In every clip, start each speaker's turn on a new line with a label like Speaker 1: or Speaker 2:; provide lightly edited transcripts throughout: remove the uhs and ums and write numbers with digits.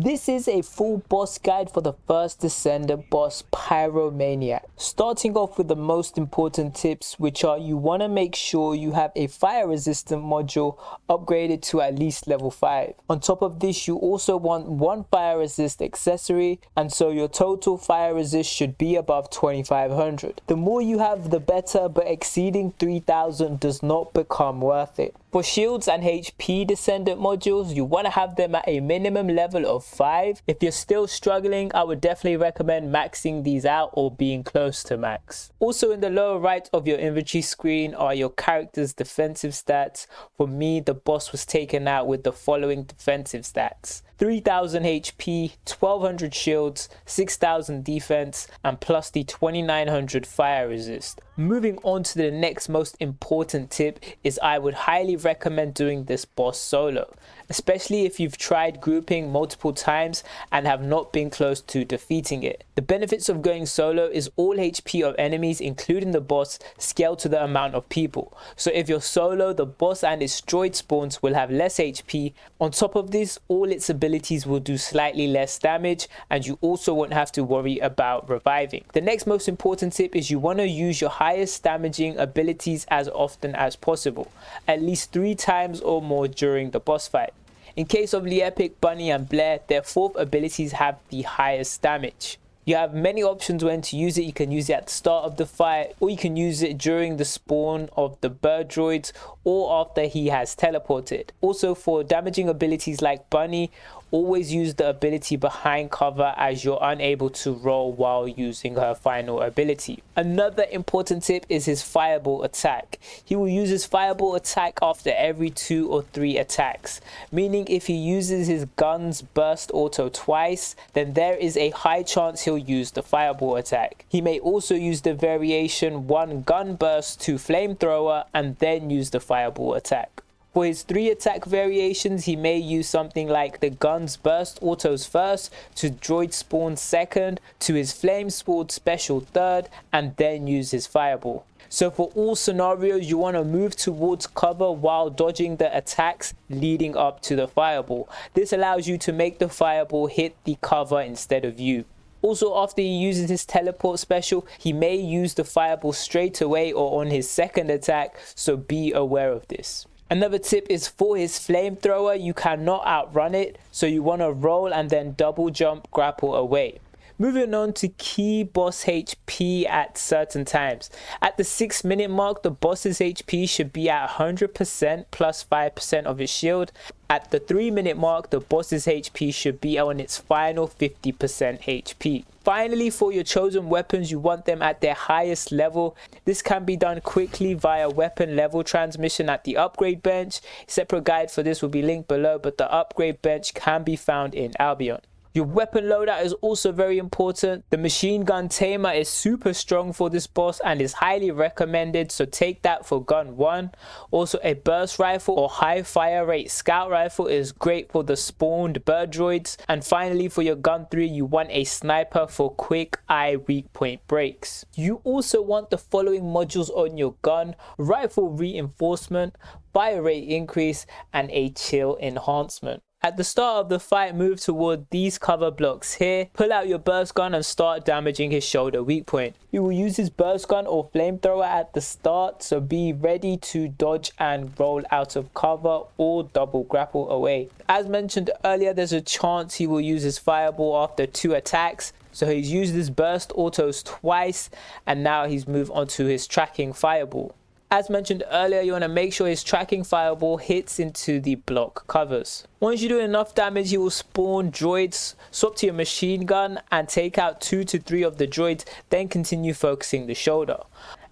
Speaker 1: This is a full boss guide for the first Descendant boss, Pyromaniac. Starting off with the most important tips, which are you want to make sure you have a fire resistant module upgraded to at least level 5. On top of this, you also want one fire resist accessory, and so your total fire resist should be above 2500. The more you have, the better, but exceeding 3000 does not become worth it. For shields and HP Descendant modules, you want to have them at a minimum level of 5. If you're still struggling, I would definitely recommend maxing these out or being close to max. Also in the lower right of your inventory screen are your character's defensive stats. For me, the boss was taken out with the following defensive stats: 3000 HP, 1200 shields, 6000 defense, and plus the 2900 fire resist. Moving on to the next most important tip is I would highly recommend doing this boss solo, especially if you've tried grouping multiple times and have not been close to defeating it. The benefits of going solo is all HP of enemies, including the boss, scale to the amount of people. So if you're solo, the boss and its droid spawns will have less HP. On top of this, all its abilities will do slightly less damage, and you also won't have to worry about reviving. The next most important tip is you want to use your highest damaging abilities as often as possible, at least 3 times or more during the boss fight. In case of Leepic, Bunny and Blair, their 4th abilities have the highest damage. You have many options when to use it. You can use it at the start of the fight, or you can use it during the spawn of the bird droids or after he has teleported. Also, for damaging abilities like Bunny, always use the ability behind cover as you're unable to roll while using her final ability. Another important tip is his fireball attack. He will use his fireball attack after every 2 or 3 attacks, meaning if he uses his gun's burst auto twice, then there is a high chance he'll use the fireball attack. He may also use the variation 1 gun burst to flamethrower and then use the fireball attack. For his 3 attack variations, he may use something like the gun's burst autos first, to droid spawn second, to his flame sword special third, and then use his fireball. So for all scenarios, you want to move towards cover while dodging the attacks leading up to the fireball. This allows you to make the fireball hit the cover instead of you. Also, after he uses his teleport special, he may use the fireball straight away or on his second attack, so be aware of this. Another tip is for his flamethrower, you cannot outrun it, so you want to roll and then double jump grapple away. Moving on to key boss HP at certain times. At the 6-minute mark, the boss's HP should be at 100% plus 5% of his shield. At the 3-minute mark, the boss's HP should be on its final 50% HP. Finally, for your chosen weapons, you want them at their highest level. This can be done quickly via weapon level transmission at the upgrade bench. A separate guide for this will be linked below, but the upgrade bench can be found in Albion. Your weapon loadout is also very important. The machine gun tamer is super strong for this boss and is highly recommended, so take that for gun 1. Also, a burst rifle or high fire rate scout rifle is great for the spawned bird droids. And finally, for your gun 3, you want a sniper for quick eye weak point breaks. You also want the following modules on your gun: rifle reinforcement, fire rate increase, and a chill enhancement. At the start of the fight, move toward these cover blocks here. Pull out your burst gun and start damaging his shoulder weak point. You will use his burst gun or flamethrower at the start, so be ready to dodge and roll out of cover or double grapple away. As mentioned earlier, there's a chance he will use his fireball after 2 attacks. So he's used his burst autos twice, and now he's moved on to his tracking fireball. As mentioned earlier, you want to make sure his tracking fireball hits into the block covers. Once you do enough damage, he will spawn droids. Swap to your machine gun and take out 2 to 3 of the droids, then continue focusing the shoulder.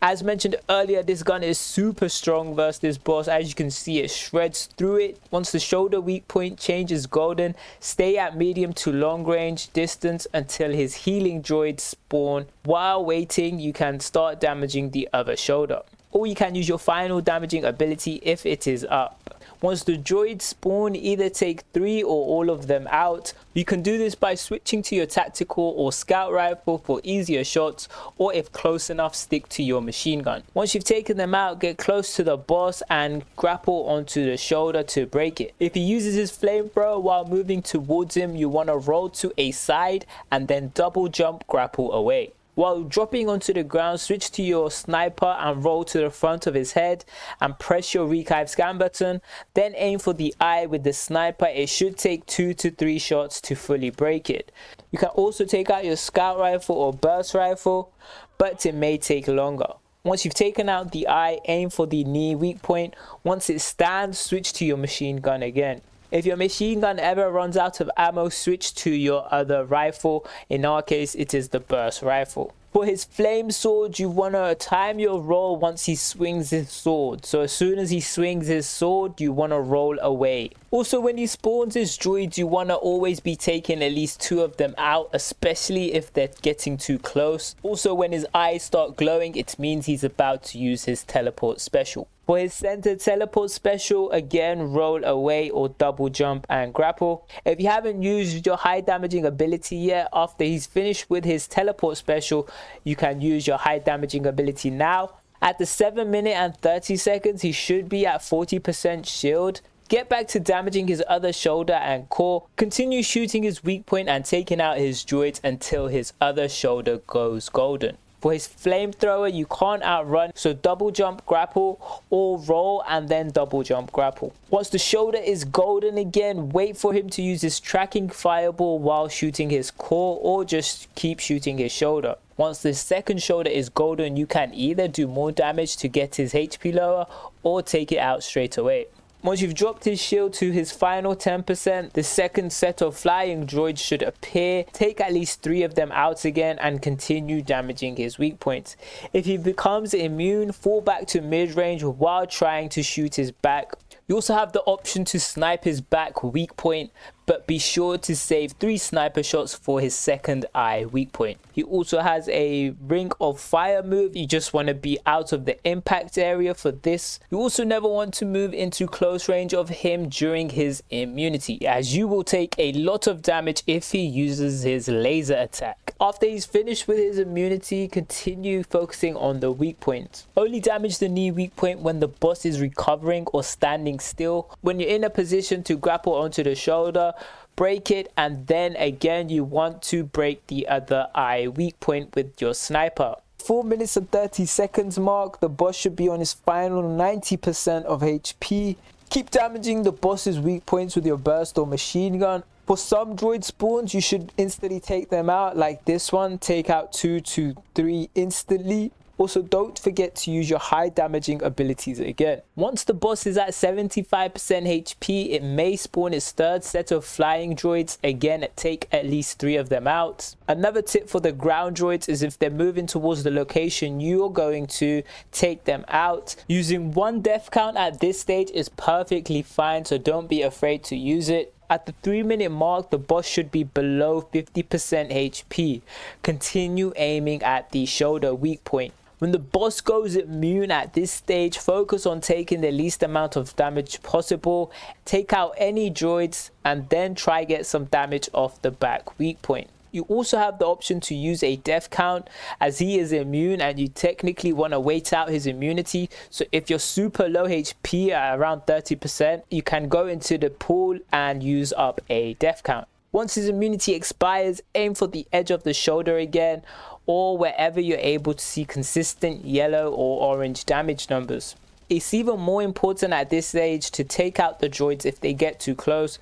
Speaker 1: As mentioned earlier, this gun is super strong versus this boss. As you can see, it shreds through it. Once the shoulder weak point changes golden, stay at medium to long range distance until his healing droids spawn. While waiting, you can start damaging the other shoulder, or you can use your final damaging ability if it is up. Once the droids spawn, either take 3 or all of them out. You can do this by switching to your tactical or scout rifle for easier shots, or if close enough, stick to your machine gun. Once you've taken them out, get close to the boss and grapple onto the shoulder to break it. If he uses his flamethrower while moving towards him, you want to roll to a side and then double jump grapple away. While dropping onto the ground, switch to your sniper and roll to the front of his head and press your recaive scan button. Then aim for the eye with the sniper. It should take 2 to 3 shots to fully break it. You can also take out your scout rifle or burst rifle, but it may take longer. Once you've taken out the eye, aim for the knee weak point. Once it stands, switch to your machine gun again. If your machine gun ever runs out of ammo, switch to your other rifle. In our case, it is the burst rifle. For his flame sword, you want to time your roll once he swings his sword. So as soon as he swings his sword, you want to roll away. Also, when he spawns his droids, you want to always be taking at least 2 of them out, especially if they're getting too close. Also, when his eyes start glowing, it means he's about to use his teleport special. For his center teleport special, again, roll away or double jump and grapple. If you haven't used your high damaging ability yet, after he's finished with his teleport special, you can use your high damaging ability now. At the 7 minute and 30 seconds, he should be at 40% shield. Get back to damaging his other shoulder and core. Continue shooting his weak point and taking out his droids until his other shoulder goes golden. For his flamethrower, you can't outrun, so double jump grapple or roll and then double jump grapple. Once the shoulder is golden again, wait for him to use his tracking fireball while shooting his core, or just keep shooting his shoulder. Once the second shoulder is golden, you can either do more damage to get his HP lower or take it out straight away. Once you've dropped his shield to his final 10%, the second set of flying droids should appear. Take at least 3 of them out again and continue damaging his weak points. If he becomes immune, fall back to mid-range while trying to shoot his back. You also have the option to snipe his back weak point, but be sure to save 3 sniper shots for his second eye weak point. He also has a ring of fire move. You just want to be out of the impact area for this. You also never want to move into close range of him during his immunity, as you will take a lot of damage if he uses his laser attack. After he's finished with his immunity, continue focusing on the weak point. Only damage the knee weak point when the boss is recovering or standing still. When you're in a position to grapple onto the shoulder, break it, and then again you want to break the other eye weak point with your sniper. 4 minutes and 30 seconds mark, the boss should be on his final 90% of HP. Keep damaging the boss's weak points with your burst or machine gun. For some droid spawns, you should instantly take them out, like this one. Take out 2 to 3 instantly. Also, don't forget to use your high damaging abilities again. Once the boss is at 75% HP, it may spawn its third set of flying droids. Again, take at least 3 of them out. Another tip for the ground droids is if they're moving towards the location you're going to, take them out. Using 1 death count at this stage is perfectly fine, so don't be afraid to use it. At the 3-minute mark, the boss should be below 50% HP. Continue aiming at the shoulder weak point. When the boss goes immune at this stage, focus on taking the least amount of damage possible. Take out any droids and then try get some damage off the back weak point. You also have the option to use a death count, as he is immune and you technically want to wait out his immunity. So if you're super low HP at around 30%, you can go into the pool and use up a death count. Once his immunity expires, aim for the edge of the shoulder again, or wherever you're able to see consistent yellow or orange damage numbers. It's even more important at this stage to take out the droids if they get too close.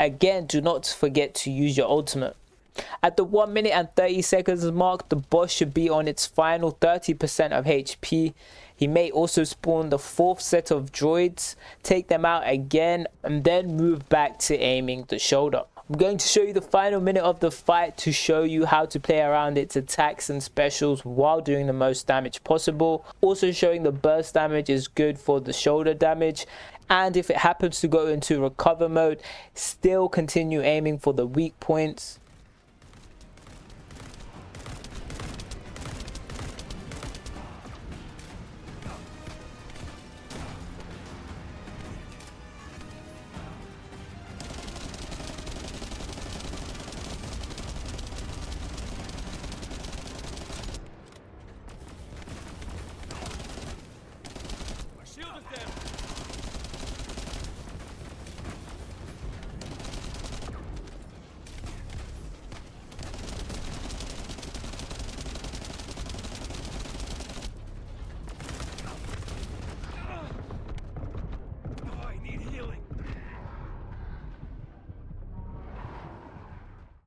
Speaker 1: Again, do not forget to use your ultimate. At the 1 minute and 30 seconds mark, the boss should be on its final 30% of HP. He may also spawn the 4th set of droids. Take them out again and then move back to aiming the shoulder. I'm going to show you the final minute of the fight to show you how to play around its attacks and specials while doing the most damage possible. Also showing the burst damage is good for the shoulder damage. And if it happens to go into recover mode, still continue aiming for the weak points.